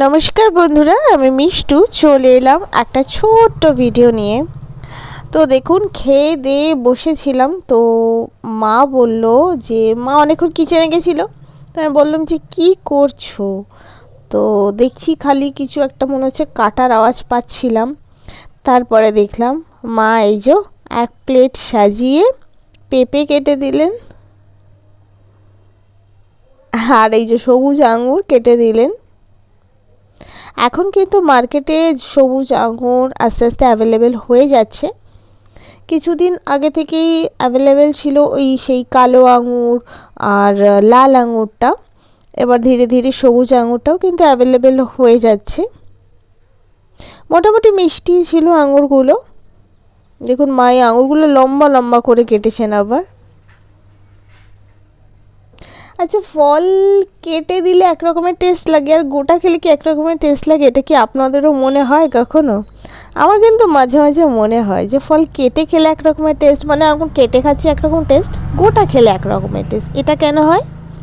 নমস্কার বন্ধুরা, আমি মিষ্টু চলে এলাম একটা ছোট্ট ভিডিও নিয়ে। তো দেখুন, খেয়ে দিয়ে বসেছিলাম, তো মা বলল যে মা অনেকক্ষণ কিচেনে গেছিলো। তো আমি বললাম যে কি করছো? তো দেখছি খালি কিছু একটা মনে হচ্ছে কাটার আওয়াজ পাচ্ছিলাম। তারপরে দেখলাম মা এই যে এক প্লেট সাজিয়ে পেঁপে কেটে দিলেন, আর এই যে সবুজ আঙুর কেটে দিলেন। এখন কিন্তু মার্কেটে সবুজ আঙুর আস্তে আস্তে অ্যাভেলেবেল হয়ে যাচ্ছে। কিছুদিন আগে থেকেই অ্যাভেলেবেল ছিল ওই সেই কালো আঙুর আর লাল আঙুরটা। এবার ধীরে ধীরে সবুজ আঙুরটাও কিন্তু অ্যাভেলেবেল হয়ে যাচ্ছে। মোটামুটি মিষ্টি ছিল আঙুরগুলো। দেখুন মা এই আঙুরগুলো লম্বা লম্বা করে কেটেছেন আবার। আচ্ছা, ফল কেটে দিলে এক রকমের টেস্ট লাগে আর গোটা খেলে কি এক রকমের টেস্ট লাগে? এটা কি আপনাদেরও মনে হয় কখনো? আমার কিন্তু মাঝে মাঝে মনে হয় যে ফল কেটে খেলে এক রকমের টেস্ট, মানে এখন কেটে খাচ্ছি একরকম টেস্ট, গোটা খেলে এক রকমের টেস্ট। এটা কেন হয়?